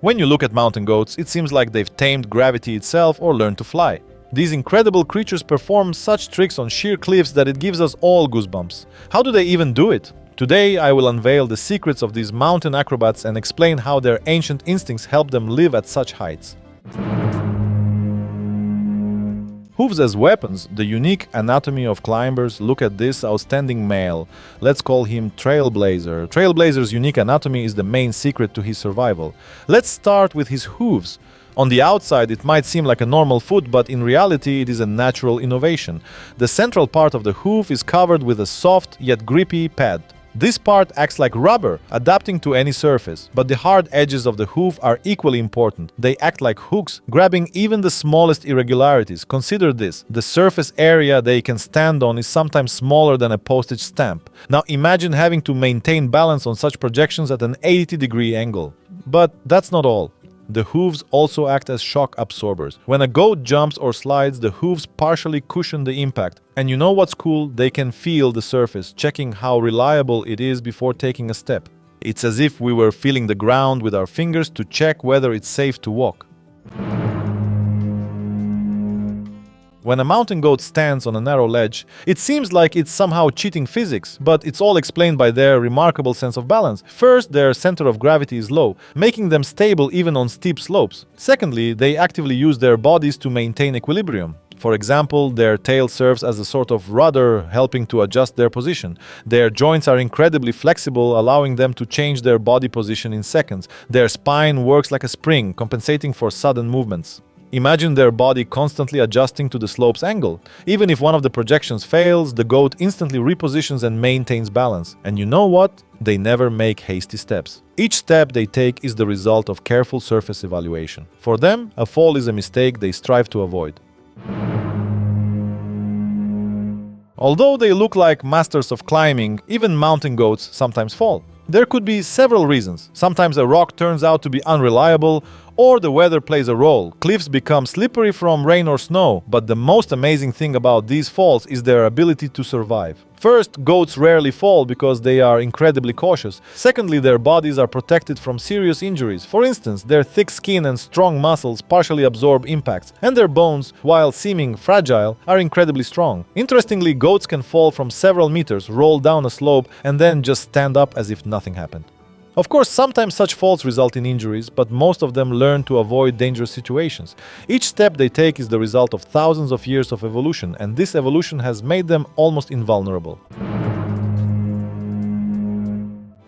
When you look at mountain goats, it seems like they've tamed gravity itself or learned to fly. These incredible creatures perform such tricks on sheer cliffs that it gives us all goosebumps. How do they even do it? Today, I will unveil the secrets of these mountain acrobats and explain how their ancient instincts help them live at such heights. Hooves as weapons, the unique anatomy of climbers. Look at this outstanding male. Let's call him Trailblazer. Trailblazer's unique anatomy is the main secret to his survival. Let's start with his hooves. On the outside, it might seem like a normal foot, but in reality, it is a natural innovation. The central part of the hoof is covered with a soft yet grippy pad. This part acts like rubber, adapting to any surface, but the hard edges of the hoof are equally important. They act like hooks, grabbing even the smallest irregularities. Consider this: the surface area they can stand on is sometimes smaller than a postage stamp. Now imagine having to maintain balance on such projections at an 80-degree angle. But that's not all. The hooves also act as shock absorbers. When a goat jumps or slides, the hooves partially cushion the impact. And you know what's cool? They can feel the surface, checking how reliable it is before taking a step. It's as if we were feeling the ground with our fingers to check whether it's safe to walk. When a mountain goat stands on a narrow ledge, it seems like it's somehow cheating physics, but it's all explained by their remarkable sense of balance. First, their center of gravity is low, making them stable even on steep slopes. Secondly, they actively use their bodies to maintain equilibrium. For example, their tail serves as a sort of rudder, helping to adjust their position. Their joints are incredibly flexible, allowing them to change their body position in seconds. Their spine works like a spring, compensating for sudden movements. Imagine their body constantly adjusting to the slope's angle. Even if one of the projections fails, the goat instantly repositions and maintains balance. And you know what? They never make hasty steps. Each step they take is the result of careful surface evaluation. For them, a fall is a mistake they strive to avoid. Although they look like masters of climbing, even mountain goats sometimes fall. There could be several reasons. Sometimes a rock turns out to be unreliable, or the weather plays a role. Cliffs become slippery from rain or snow, but the most amazing thing about these falls is their ability to survive. First, goats rarely fall because they are incredibly cautious. Secondly, their bodies are protected from serious injuries. For instance, their thick skin and strong muscles partially absorb impacts, and their bones, while seeming fragile, are incredibly strong. Interestingly, goats can fall from several meters, roll down a slope, and then just stand up as if nothing happened. Of course, sometimes such falls result in injuries, but most of them learn to avoid dangerous situations. Each step they take is the result of thousands of years of evolution, and this evolution has made them almost invulnerable.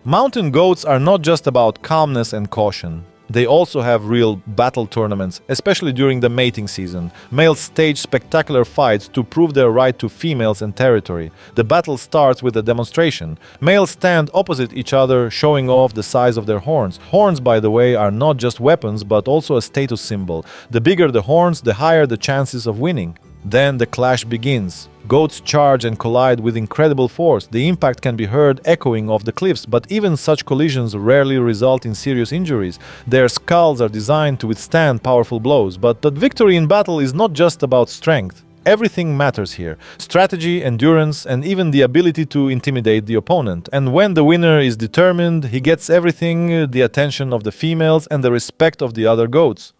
Mountain goats are not just about calmness and caution. They also have real battle tournaments, especially during the mating season. Males stage spectacular fights to prove their right to females and territory. The battle starts with a demonstration. Males stand opposite each other, showing off the size of their horns. Horns, by the way, are not just weapons, but also a status symbol. The bigger the horns, the higher the chances of winning. Then the clash begins. Goats charge and collide with incredible force. The impact can be heard echoing off the cliffs, but even such collisions rarely result in serious injuries. Their skulls are designed to withstand powerful blows, but victory in battle is not just about strength. Everything matters here: strategy, endurance, and even the ability to intimidate the opponent. And when the winner is determined, he gets everything: the attention of the females and the respect of the other goats.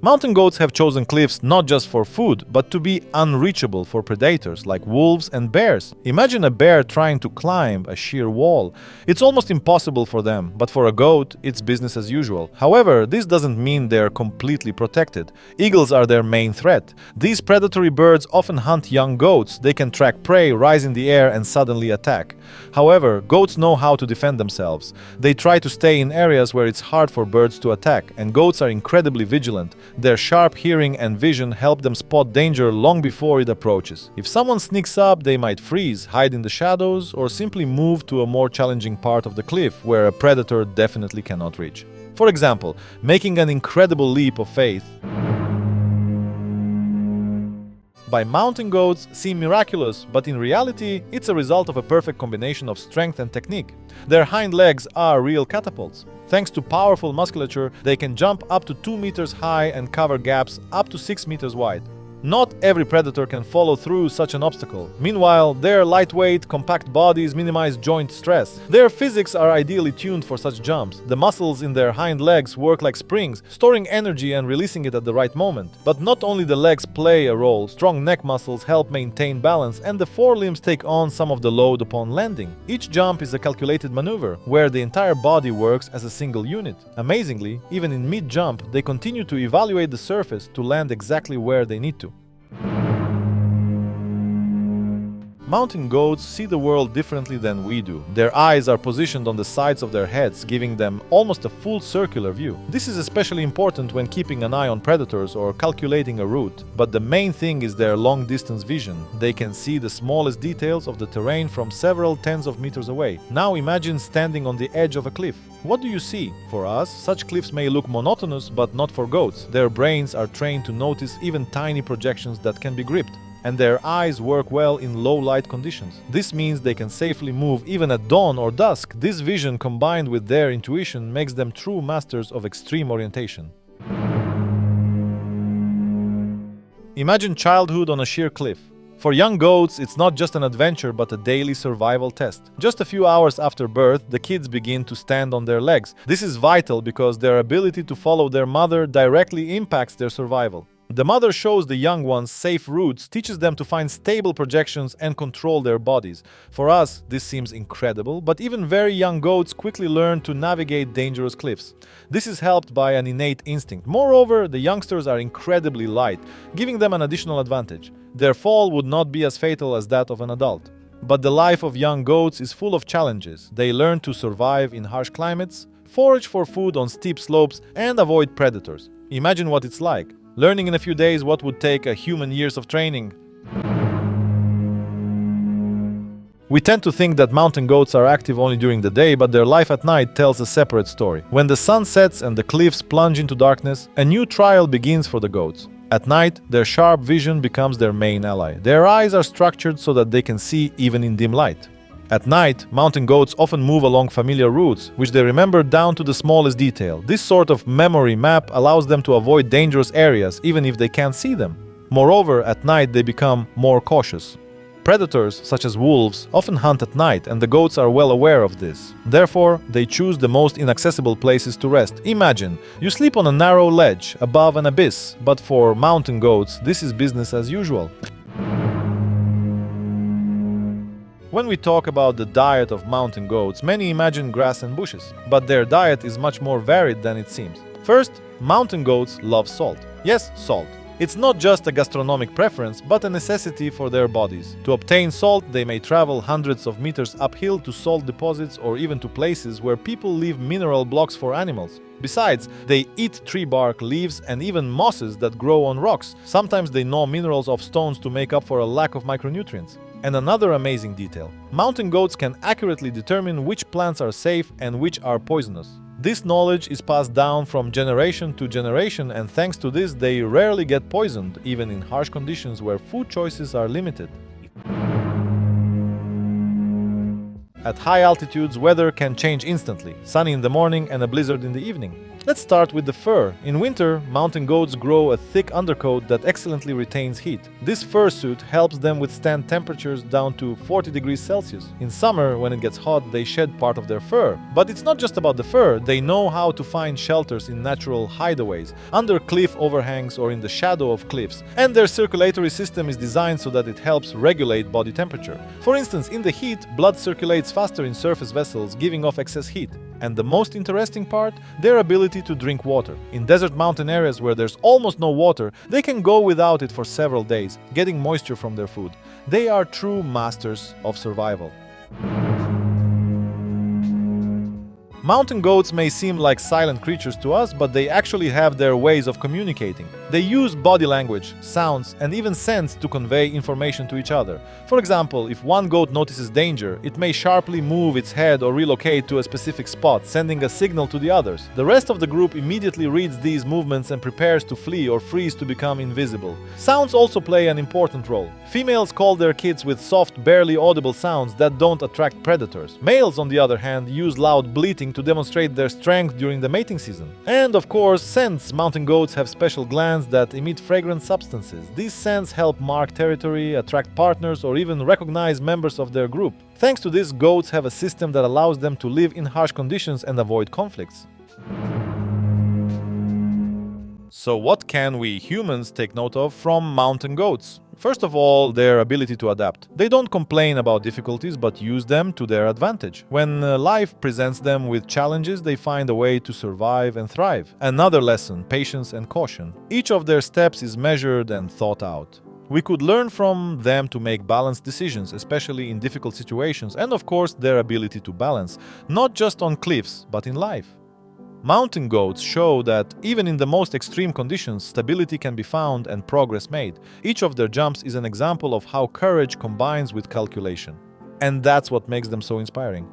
Mountain goats have chosen cliffs not just for food, but to be unreachable for predators like wolves and bears. Imagine a bear trying to climb a sheer wall. It's almost impossible for them, but for a goat, it's business as usual. However, this doesn't mean they're completely protected. Eagles are their main threat. These predatory birds often hunt young goats. They can track prey, rise in the air, and suddenly attack. However, goats know how to defend themselves. They try to stay in areas where it's hard for birds to attack, and goats are incredibly vigilant. Their sharp hearing and vision help them spot danger long before it approaches. If someone sneaks up, they might freeze, hide in the shadows, or simply move to a more challenging part of the cliff where a predator definitely cannot reach. For example, making an incredible leap of faith by mountain goats seem miraculous, but in reality, it's a result of a perfect combination of strength and technique. Their hind legs are real catapults. Thanks to powerful musculature, they can jump up to 2 meters high and cover gaps up to 6 meters wide. Not every predator can follow through such an obstacle. Meanwhile, their lightweight, compact bodies minimize joint stress. Their physics are ideally tuned for such jumps. The muscles in their hind legs work like springs, storing energy and releasing it at the right moment. But not only the legs play a role, strong neck muscles help maintain balance, and the forelimbs take on some of the load upon landing. Each jump is a calculated maneuver, where the entire body works as a single unit. Amazingly, even in mid-jump, they continue to evaluate the surface to land exactly where they need to. Mountain goats see the world differently than we do. Their eyes are positioned on the sides of their heads, giving them almost a full circular view. This is especially important when keeping an eye on predators or calculating a route. But the main thing is their long-distance vision. They can see the smallest details of the terrain from several tens of meters away. Now imagine standing on the edge of a cliff. What do you see? For us, such cliffs may look monotonous, but not for goats. Their brains are trained to notice even tiny projections that can be gripped, and their eyes work well in low-light conditions. This means they can safely move even at dawn or dusk. This vision combined with their intuition makes them true masters of extreme orientation. Imagine childhood on a sheer cliff. For young goats, it's not just an adventure but a daily survival test. Just a few hours after birth, the kids begin to stand on their legs. This is vital because their ability to follow their mother directly impacts their survival. The mother shows the young ones safe routes, teaches them to find stable projections and control their bodies. For us, this seems incredible, but even very young goats quickly learn to navigate dangerous cliffs. This is helped by an innate instinct. Moreover, the youngsters are incredibly light, giving them an additional advantage. Their fall would not be as fatal as that of an adult. But the life of young goats is full of challenges. They learn to survive in harsh climates, forage for food on steep slopes, and avoid predators. Imagine what it's like. Learning in a few days what would take a human years of training. We tend to think that mountain goats are active only during the day, but their life at night tells a separate story. When the sun sets and the cliffs plunge into darkness, a new trial begins for the goats. At night, their sharp vision becomes their main ally. Their eyes are structured so that they can see even in dim light. At night, mountain goats often move along familiar routes, which they remember down to the smallest detail. This sort of memory map allows them to avoid dangerous areas even if they can't see them. Moreover, at night they become more cautious. Predators, such as wolves, often hunt at night, and the goats are well aware of this. Therefore, they choose the most inaccessible places to rest. Imagine, you sleep on a narrow ledge above an abyss, but for mountain goats, this is business as usual. When we talk about the diet of mountain goats, many imagine grass and bushes, but their diet is much more varied than it seems. First, mountain goats love salt. Yes, salt. It's not just a gastronomic preference, but a necessity for their bodies. To obtain salt, they may travel hundreds of meters uphill to salt deposits or even to places where people leave mineral blocks for animals. Besides, they eat tree bark, leaves, and even mosses that grow on rocks. Sometimes they gnaw minerals off stones to make up for a lack of micronutrients. And another amazing detail: mountain goats can accurately determine which plants are safe and which are poisonous. This knowledge is passed down from generation to generation, and thanks to this, they rarely get poisoned, even in harsh conditions where food choices are limited. At high altitudes, weather can change instantly. Sunny in the morning and a blizzard in the evening. Let's start with the fur. In winter, mountain goats grow a thick undercoat that excellently retains heat. This fur suit helps them withstand temperatures down to 40 degrees Celsius. In summer, when it gets hot, they shed part of their fur. But it's not just about the fur. They know how to find shelters in natural hideaways, under cliff overhangs or in the shadow of cliffs. And their circulatory system is designed so that it helps regulate body temperature. For instance, in the heat, blood circulates faster in surface vessels, giving off excess heat. And the most interesting part, their ability to drink water. In desert mountain areas where there's almost no water, they can go without it for several days, getting moisture from their food. They are true masters of survival. Mountain goats may seem like silent creatures to us, but they actually have their ways of communicating. They use body language, sounds, and even scents to convey information to each other. For example, if one goat notices danger, it may sharply move its head or relocate to a specific spot, sending a signal to the others. The rest of the group immediately reads these movements and prepares to flee or freeze to become invisible. Sounds also play an important role. Females call their kids with soft, barely audible sounds that don't attract predators. Males, on the other hand, use loud bleating to demonstrate their strength during the mating season. And of course, scents. Mountain goats have special glands scents that emit fragrant substances. These scents help mark territory, attract partners, or even recognize members of their group. Thanks to this, goats have a system that allows them to live in harsh conditions and avoid conflicts. So what can we humans take note of from mountain goats? First of all, their ability to adapt. They don't complain about difficulties but use them to their advantage. When life presents them with challenges, they find a way to survive and thrive. Another lesson, patience and caution. Each of their steps is measured and thought out. We could learn from them to make balanced decisions, especially in difficult situations, and of course their ability to balance, not just on cliffs, but in life. Mountain goats show that even in the most extreme conditions, stability can be found and progress made. Each of their jumps is an example of how courage combines with calculation. And that's what makes them so inspiring.